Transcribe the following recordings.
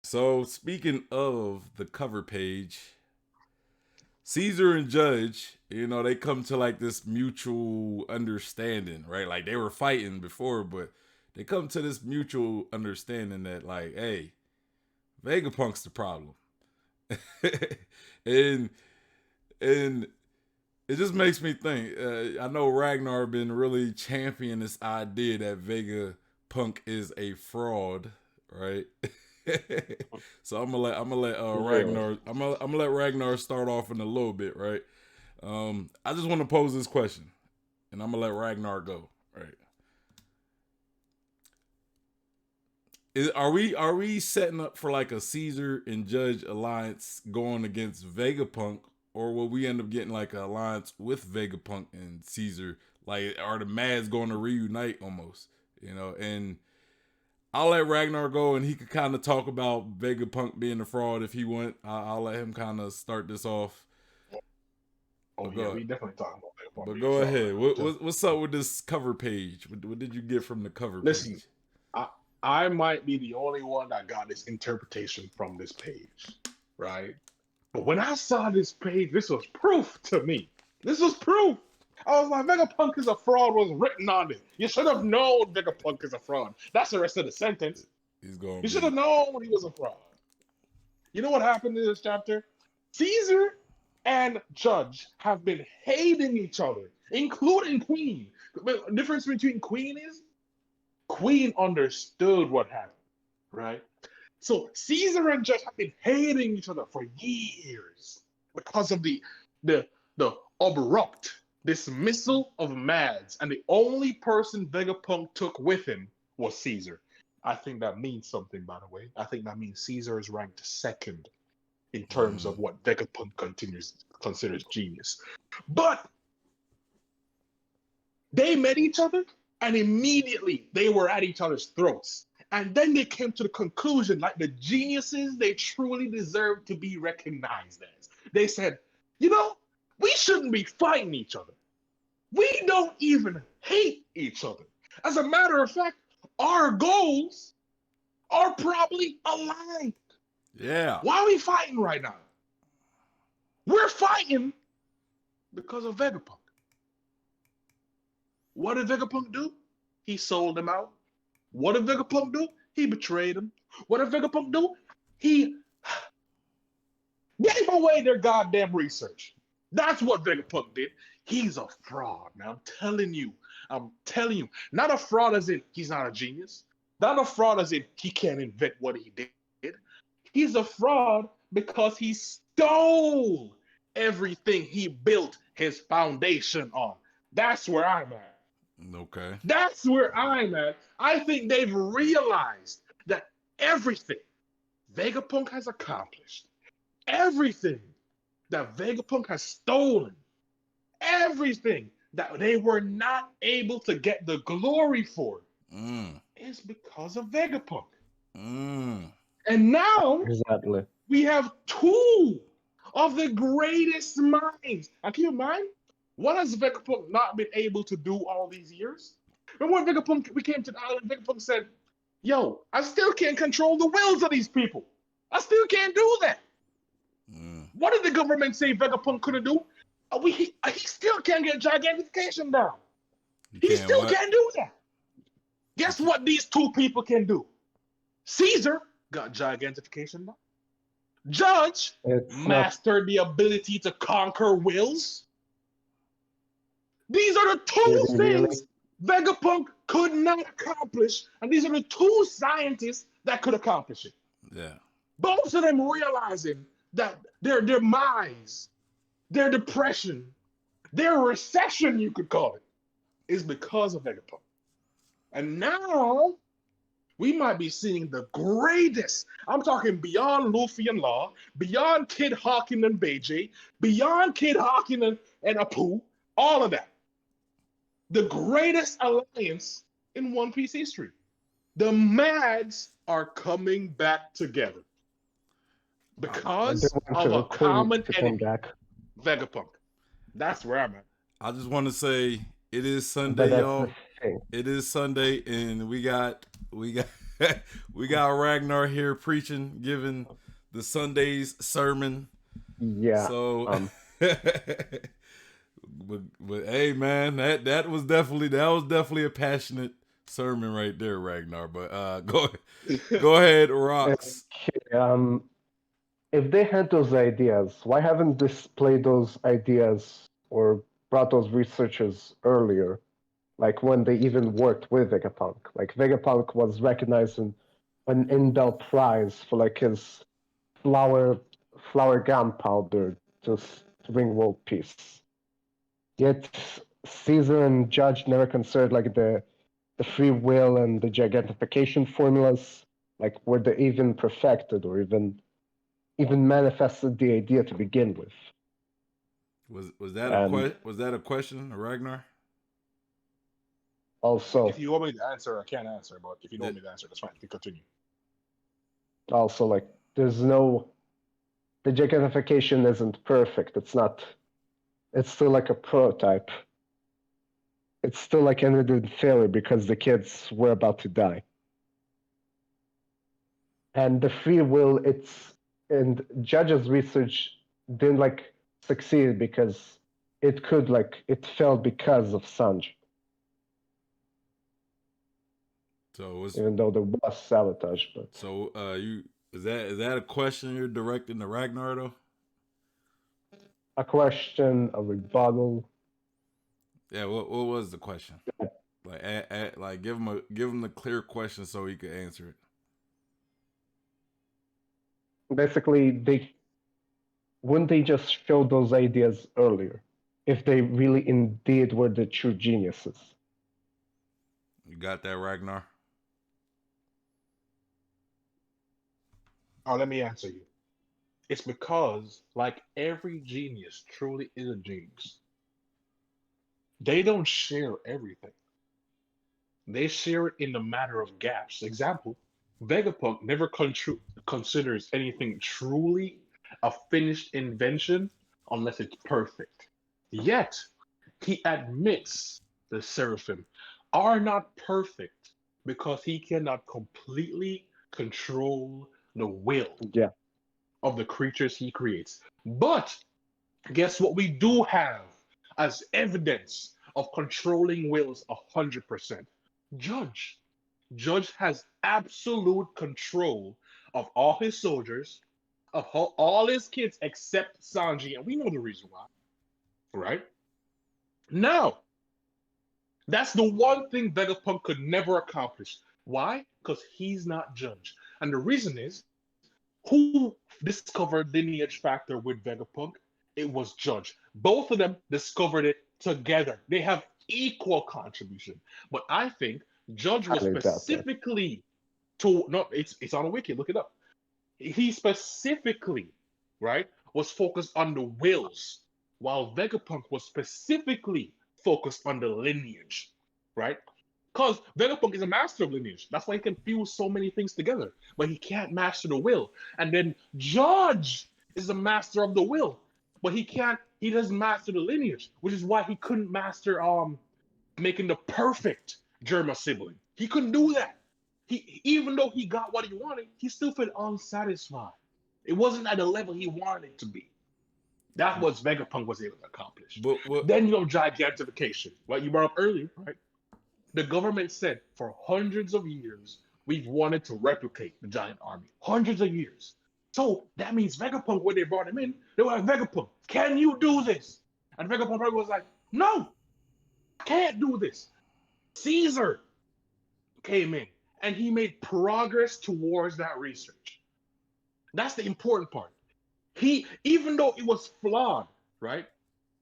So speaking of the cover page, Caesar and Judge, they come to like this mutual understanding, right? Like they were fighting before, but they come to this mutual understanding that like, hey, Vegapunk's the problem. and and it just makes me think. I know Ragnar been really championing this idea that Vegapunk is a fraud, right? So I'm gonna let Really? I'm gonna let Ragnar start off in a little bit, right? I just want to pose this question, and I'm gonna let Ragnar go, right? Are we setting up for like a Caesar and Judge alliance going against Vegapunk, or will we end up getting like an alliance with Vegapunk and Caesar? Like, are the Mads going to reunite almost? And I'll let Ragnar go, and he could kind of talk about Vegapunk being a fraud if he want. I'll let him kind of start this off. Oh But yeah, go, we definitely talking about that but one go as well, ahead. man. What's up with this cover page? What did you get from the cover Listen, page? I I might be the only one that got this interpretation from this page, right? But when I saw this page, this was proof to me. This was proof. I was like, Vegapunk is a fraud was written on it. You should have known Vegapunk is a fraud. That's the rest of the sentence. He's gonna You should have be. known he was a fraud. You know what happened in this chapter? Caesar and Judge have been hating each other, including Queen. The difference between Queen is Queen understood what happened, right? So Caesar and Judge have been hating each other for years because of the the abrupt dismissal of Mads, and the only person Vegapunk took with him was Caesar. I think that means something, by the way. I think that means Caesar is ranked second in terms Mm, of what Vegapunk considers genius. But they met each other, and immediately they were at each other's throats. And then they came to the conclusion, like the geniuses they truly deserve to be recognized as. They said, you know, we shouldn't be fighting each other. We don't even hate each other. As a matter of fact, our goals are probably aligned. yeah. Why are we fighting right now? We're fighting because of Vegapunk. What did Vegapunk do? He sold him out. What did Vegapunk do? He betrayed him. What did Vegapunk do? He gave away their goddamn research. That's what Vegapunk did. He's a fraud, man. I'm telling you. I'm telling you. Not a fraud as in he's not a genius. Not a fraud as in he can't invent what he did. He's a fraud because he stole everything he built his foundation on. That's where I'm at. Okay. That's where I'm at. I think they've realized that everything Vegapunk has accomplished, everything that Vegapunk has stolen, everything that they were not able to get the glory for Mm, is because of Vegapunk. mm. And now Exactly. we have two of the greatest minds. And keep in mind, what has Vegapunk not been able to do all these years? Remember when Vegapunk we came to the island, Vegapunk said, "Yo, I still can't control the wills of these people. I still can't do that." Mm. What did the government say Vegapunk couldn't do? He still can't get gigantification down. You He can't still what? can't do that. You Guess can, what these two people can do? Caesar got gigantification down. Judge It's not mastered the ability to conquer wills. These are the two really, really. things Vegapunk could not accomplish, and these are the two scientists that could accomplish it. yeah. Both of them realizing that their demise, their depression, their recession, you could call it, is because of Vegapunk. And now we might be seeing the greatest. I'm talking beyond Luffy and Law, beyond Kid Hawking and Beijing, beyond Kid Hawking and Apu, all of that. The greatest alliance in One Piece history. The Mads are coming back together I, And they because want of the a queen common to come enemy, back. Vegapunk. That's where I'm at. I just want to say it is But Sunday, that's the y'all. thing. It is Sunday, and we got We got Ragnar here preaching, giving the Sunday's sermon. Yeah. So, but hey, man, that was definitely a passionate sermon right there, Ragnar. But go ahead, rocks. Okay, if they had those ideas, why haven't displayed those ideas or brought those researchers earlier? Like when they even worked with Vegapunk. Like Vegapunk was recognized in an Inbel Prize for like his flower gunpowder to bring world peace. Yet Caesar and Judge never considered like the free will and the gigantification formulas, like were they even perfected or even manifested the idea to begin with. Was that And a question, Ragnar? also If you want me to answer, I can't answer. But if you don't That, want me to answer, that's fine. You can continue. also like there's no the gigantification isn't perfect. It's still like a prototype. It's still like ended in failure because the kids were about to die. And the free will, and Judge's research didn't like succeed because it failed because of Sanj, so even though there was sabotage. But you is that a question you're directing to Ragnar though? a question, a rebuttal. Yeah, what was the question? Like give him a clear question so he could answer it. Basically, wouldn't they just show those ideas earlier if they really indeed were the true geniuses? You got that, Ragnar? Oh, let me answer you. It's because, like every genius truly is a genius, they don't share everything. They share it in the matter of gaps. Example, Vegapunk never considers anything truly a finished invention unless it's perfect. Yet, he admits the Seraphim are not perfect because he cannot completely control the will Yeah, of the creatures he creates. But guess what we do have as evidence of controlling wills 100%? Judge. Judge has absolute control of all his soldiers, of all his kids except Sanji, and we know the reason why, right? Now, that's the one thing Vegapunk could never accomplish. Why? Because he's not Judge. And the reason is, who discovered lineage factor with Vegapunk? It was Judge. Both of them discovered it together. They have equal contribution. But I think Judge was highly doubt that. specifically to no, it's on a wiki. Look it up. He specifically, right, was focused on the wills, while Vegapunk was specifically focused on the lineage, right? Because Vegapunk is a master of lineage. That's why he can fuse so many things together. But he can't master the will. And then Judge is a master of the will. But he doesn't master the lineage, which is why he couldn't master making the perfect Germa sibling. He couldn't do that. He even though he got what he wanted, he still felt unsatisfied. It wasn't at the level he wanted it to be. That's what Vegapunk was able to accomplish. But what? Then you have gigantification, what you brought up earlier, right? The government said for hundreds of years we've wanted to replicate the giant army. Hundreds of years. So that means Vegapunk, when they brought him in, they were like, Vegapunk, can you do this? And Vegapunk probably was like, no, I can't do this. Caesar came in and he made progress towards that research. That's the important part. He, even though it was flawed, right?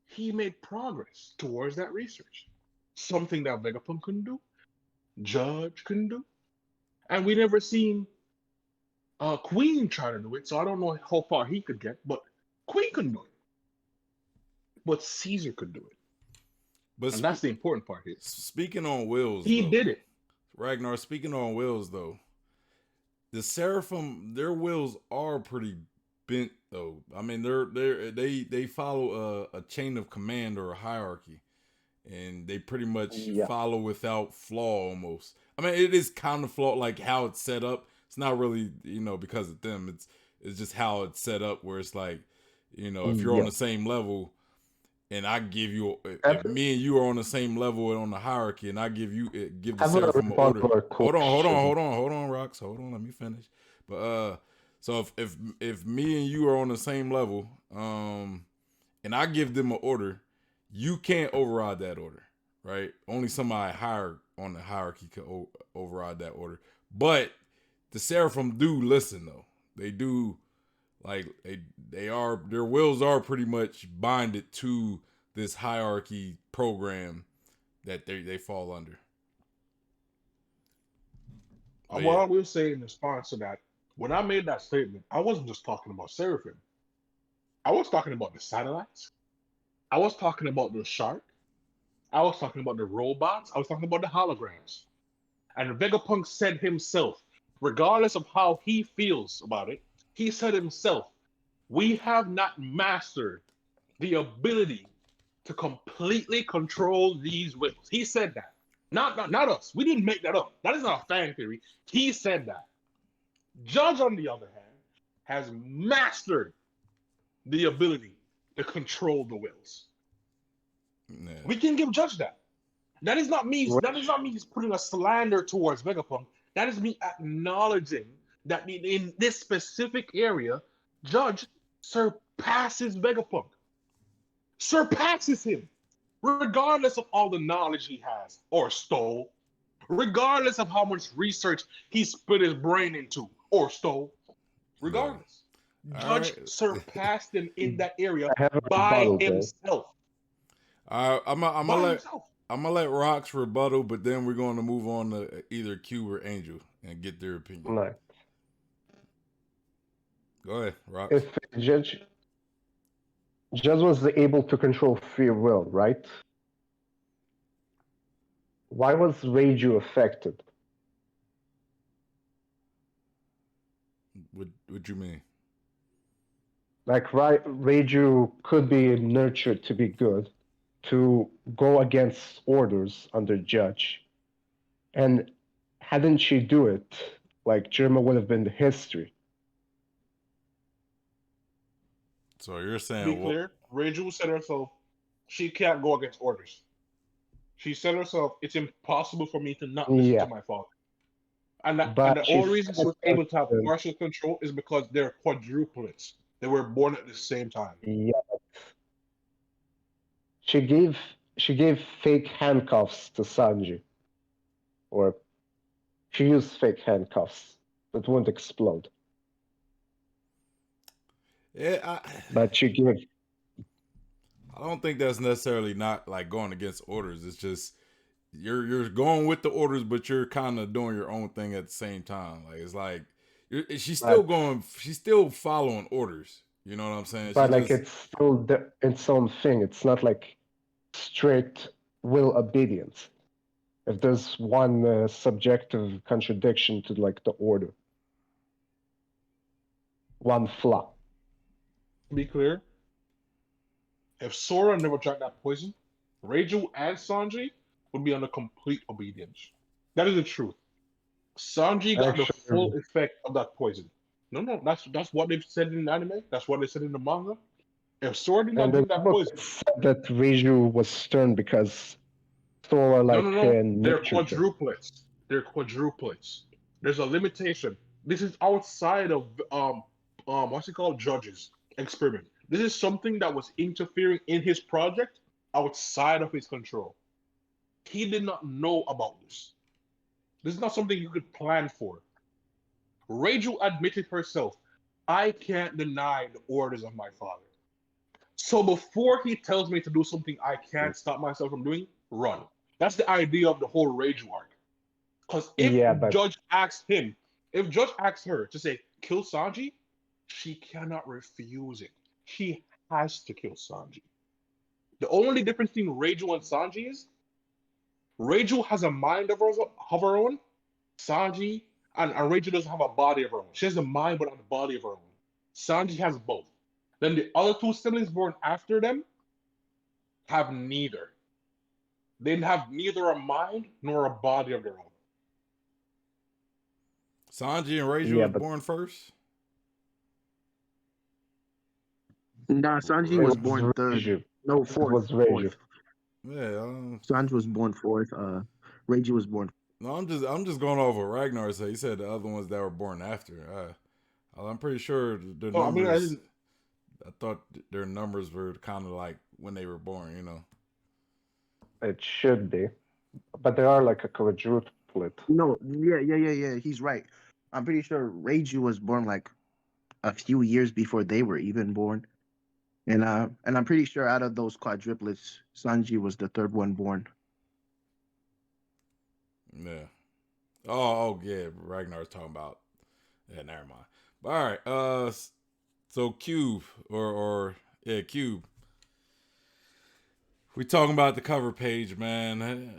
He made progress towards that research. Something that Vegapunk couldn't do, Judge couldn't do. And we never seen Queen try to do it, so I don't know how far he could get, but Queen couldn't do it. But Caesar could do it. But And that's the important part here. speaking on wills, He though, did it. Ragnar. Speaking on wills, though, the Seraphim, their wills are pretty bent, though. I mean, they follow a chain of command or a hierarchy, and they pretty much Yeah. follow without flaw almost. I mean, it is kind of flawed, like how it's set up. It's not really, because of them. It's just how it's set up, where it's like, if you're on Yeah. the same level, and I give you, Have, if me and you are on the same level on the hierarchy, and I give the have a seraphim an order. rebuttal or question. Hold on, Rocks. Hold on, let me finish. But so if me and you are on the same level, and I give them an order, you can't override that order, right? Only somebody higher on the hierarchy can override that order. But the seraphim do listen though. They do, like their wills are pretty much binded to this hierarchy program that they fall under. But What yeah, I will say in response to that, when I made that statement, I wasn't just talking about Seraphim. I was talking about the satellites. I was talking about the shark. I was talking about the robots. I was talking about the holograms. And Vegapunk said himself, regardless of how he feels about it, he said himself, we have not mastered the ability to completely control these wills. He said that. Not us. We didn't make that up. That is not a fan theory. He said that. Judge, on the other hand, has mastered the ability to control the wills. yeah. We can give Judge that. That is not me. That is Which, not me putting a slander towards Vegapunk. That is me acknowledging that in this specific area, Judge surpasses Vegapunk, surpasses him, regardless of all the knowledge he has or stole, regardless of how much research he split his brain into or stole, Yeah. regardless. All Judge right. surpassed him in that area I have a by rebuttal though. himself. I'm gonna By let himself. Rocks rebuttal, but then we're going to move on to either Q or Angel and get their opinion. No. Go ahead, Rocks. If Judge was able to control free will, right? Why was Reiju affected? What you mean? Like, Reiju could be nurtured to be good, to go against orders under Judge. And hadn't she do it, like, Germa would have been history. So you're To be saying what? clear, Reiju said herself, she can't go against orders. She said herself, it's impossible for me to not listen to Yeah, my father. And the but she only said reason she it was able to have partial control is because they're quadruplets. They were born at the same time. yeah, she gave she gave fake handcuffs to Sanji, or she used fake handcuffs that wouldn't explode, Yeah, but she gave. I don't think that's necessarily not like going against orders. It's just you're going with the orders, but you're kind of doing your own thing at the same time. Like it's like she's still But going. She's still following orders. You know what I'm saying? She but like just it's still its own thing. It's not like strict will obedience. If there's one subjective contradiction to like the order, one flaw. To be clear, if Sora never drank that poison, Reiju and Sanji would be under complete obedience. That is the truth. Sanji got the full Actually, effect of that poison. No, that's what they've said in the anime. That's what they said in the manga. If Sora did not and in drink the that book poison, it said that Reiju was stern because Sora like no. They're nurtured him. quadruplets. They're quadruplets. There's a limitation. This is outside of what's it called? Judge's experiment. This is something that was interfering in his project outside of his control. He did not know about this. This is not something you could plan for. Rachel admitted herself, I can't deny the orders of my father. So before he tells me to do something I can't stop myself from doing, run. That's the idea of the whole Rage arc. Because Yeah, but if Judge asks her to say, kill Sanji, she cannot refuse it. She has to kill Sanji. The only difference between Rachel and Sanji is Rachel has a mind of her own. Sanji and Rachel doesn't have a body of her own. She has a mind but not a body of her own. Sanji has both. Then the other two siblings born after them have neither. They have neither a mind nor a body of their own. Sanji and Reiji Yeah, was but born first. Nah, Sanji it was was born third. Reiju. No, It was fourth. Reiju. Yeah. Sanji was born fourth. Reiji was born. No, I'm just going off what Ragnar said. He said the other ones that were born after. I'm pretty sure the Oh, I mean, I numbers. didn't. I thought their numbers were kind of like when they were born. You know. It should be, but they are like a quadruplet. No, yeah. He's right. I'm pretty sure Reiji was born like a few years before they were even born. And I'm pretty sure out of those quadruplets, Sanji was the third one born. Yeah. Oh yeah. Ragnar's talking about. Yeah, never mind. But all right. So Cube or yeah, Cube. We talking about the cover page, man.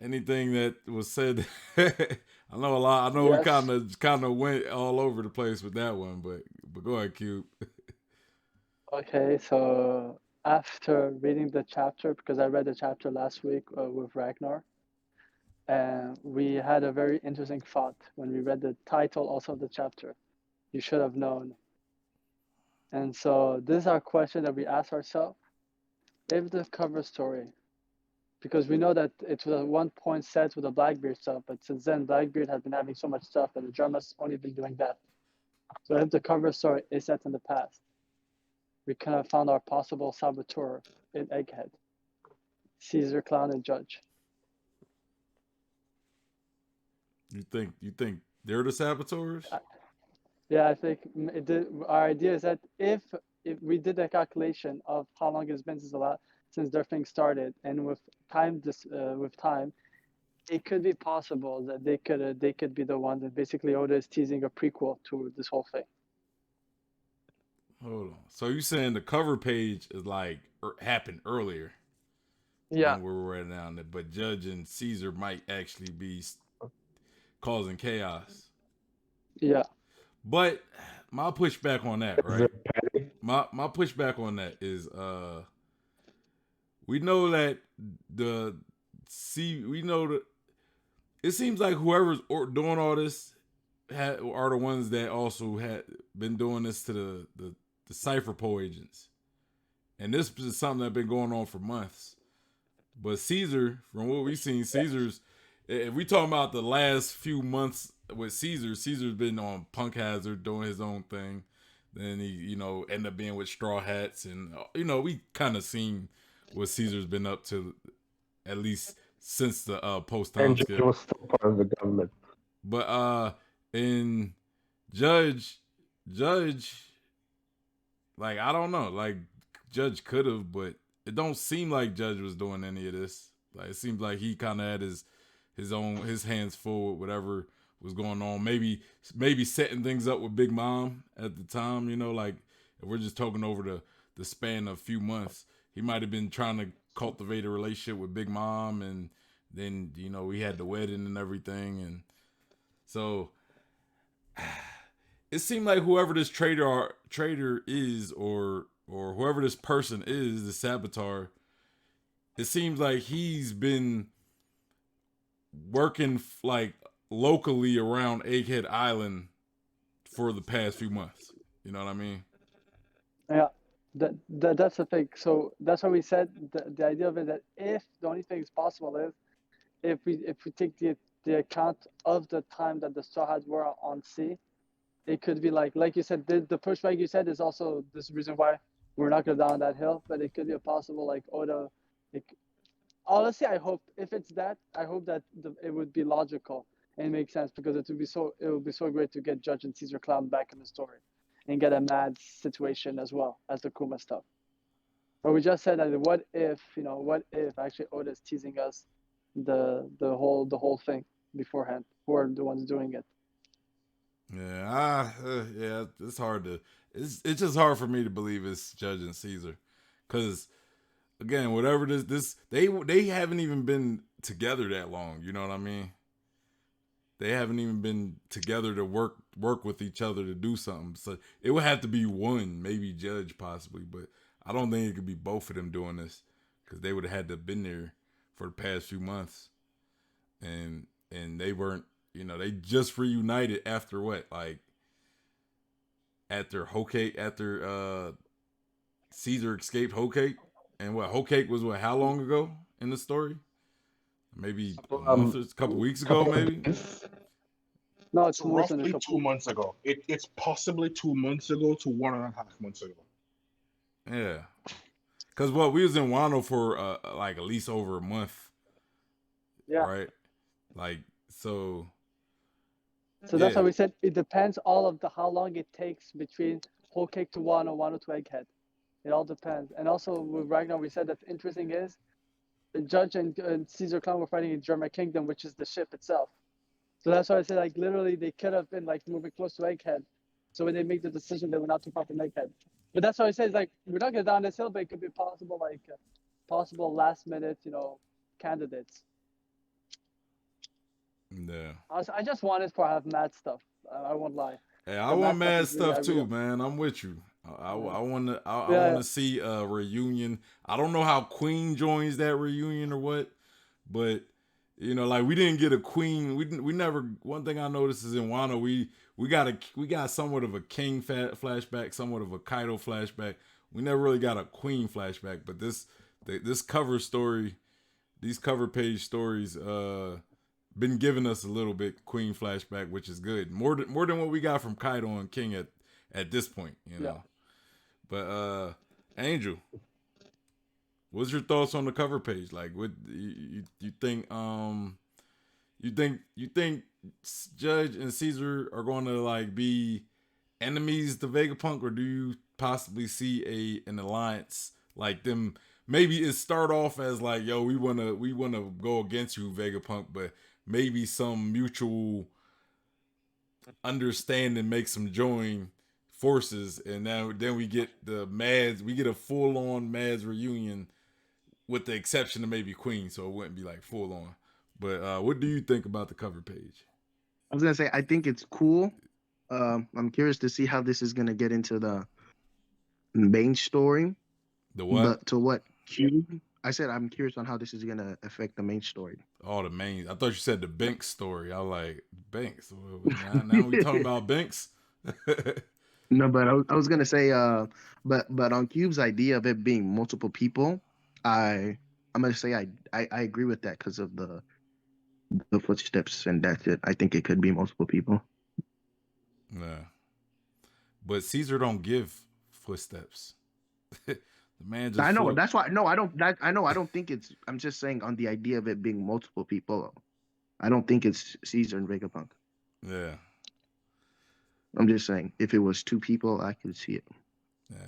Anything that was said, I know a lot. I know Yes. we kind of went all over the place with that one, but go ahead, Cube. Okay, so after reading the chapter, because I read the chapter last week with Ragnar, and we had a very interesting thought when we read the title also of the chapter. You should have known. And so this is our question that we ask ourselves. If the cover story, because we know that it was at one point set with the Blackbeard stuff, but since then Blackbeard has been having so much stuff and the drama's only been doing that. So if the cover story is set in the past, we kind of found our possible saboteur in Egghead, Caesar, Clown, and Judge. You think they're the saboteurs? Yeah, I think our idea is that if we did a calculation of how long it's been since their thing started, and with time, it could be possible that they could be the one that basically Oda is teasing a prequel to this whole thing. Hold on. So you saying the cover page is like happened earlier? Yeah. Than where we're at now, but Judge and Caesar might actually be causing chaos. Yeah. But my pushback on that, right? My pushback on that is we know that it seems like whoever's doing all this are the ones that also had been doing this to the Cypher Poe agents. And this is something that's been going on for months. But Caesar, from what we've seen, if we talking about the last few months with Caesar's been on Punk Hazard doing his own thing. Then he, ended up being with Straw Hats. And, we kind of seen what Caesar's been up to, at least since the post-time skip. And was still part of the government. But in Judge, like, I don't know. Like, Judge could have, but it don't seem like Judge was doing any of this. Like, it seems like he kind of had his hands full with whatever was going on. Maybe setting things up with Big Mom at the time, like if we're just talking over the span of a few months, he might have been trying to cultivate a relationship with Big Mom, and then, we had the wedding and everything. And so it seemed like whoever this traitor is, or whoever this person is, the saboteur, it seems like he's been working like locally around Egghead Island for the past few months. You know what I mean? Yeah, that's the thing. So that's why we said the idea of it, that if the only thing is possible is if we take the account of the time that the Straw Hats were on sea, it could be like you said, the pushback you said is also this reason why we're not going down that hill, but it could be a possible like Oda. Honestly, I hope if it's that, I hope that it would be logical and make sense, because it would be so great to get Judge and Caesar Clown back in the story and get a MADS situation as well as the Kuma stuff. But we just said that what if actually Oda is teasing us the whole thing beforehand, who are the ones doing it. Yeah, it's hard to. It's just hard for me to believe it's Judge and Caesar, because again, whatever they haven't even been together that long. You know what I mean? They haven't even been together to work with each other to do something. So it would have to be one, maybe Judge possibly, but I don't think it could be both of them doing this, because they would have had to have been there for the past few months, and they weren't, they just reunited after what, like after Caesar escaped Whole Cake, and what Whole Cake was how long ago in the story? Maybe a couple weeks ago, maybe. No, It's it's more than a roughly couple. 2 months ago. It's possibly 2 months ago to 1.5 months ago. Yeah, because we was in Wano for like at least over a month, Yeah. right? Like so. So that's why we said it depends all of how long it takes between Whole Cake to Wano, Wano to Egghead. It all depends. And also with Ragnar, we said that's interesting is the Judge and Caesar Clown were fighting in German Kingdom, which is the ship itself. So that's why I said, like, literally they could have been like moving close to Egghead. So when they make the decision, they were not too far from Egghead. But that's why I said, like, we're not going to down this hill, but it could be possible, like, possible last minute, candidates. Yeah. I just wanted to have MADS stuff. I won't lie. Hey, I want MADS stuff too, man. I'm with you. I want to see a reunion. I don't know how Queen joins that reunion or what, but like we didn't get a Queen. We never. One thing I noticed is in Wano we got somewhat of a King flashback, somewhat of a Kaido flashback. We never really got a Queen flashback, but this cover story, these cover page stories, been giving us a little bit Queen flashback, which is good. More than what we got from Kaido and King at this point, Yeah. But Angel, what's your thoughts on the cover page? Like, what you think? You think Judge and Caesar are going to like be enemies to Vegapunk, or do you possibly see an alliance like them? Maybe it start off as like, yo, we wanna go against you, Vegapunk, but maybe some mutual understanding makes them join forces, and then we get the MADS. We get a full on MADS reunion, with the exception of maybe Queen, so it wouldn't be like full on. But what do you think about the cover page? I was gonna say I think it's cool. I'm curious to see how this is gonna get into the main story. The what? But to what Cube? I said I'm curious on how this is gonna affect the main story. Oh, the main. I thought you said the Banks story. I was like, Banks. Now we talking about Banks. No, but I was gonna say, but on Cube's idea of it being multiple people, I'm gonna say I agree with that because of the footsteps, and that's it. I think it could be multiple people. Yeah, but Caesar don't give footsteps. The man just. I know that's why. No, I don't. I know. I don't think it's. I'm just saying on the idea of it being multiple people. I don't think it's Caesar and Vegapunk. Yeah. I'm just saying if it was two people, I could see it. Yeah.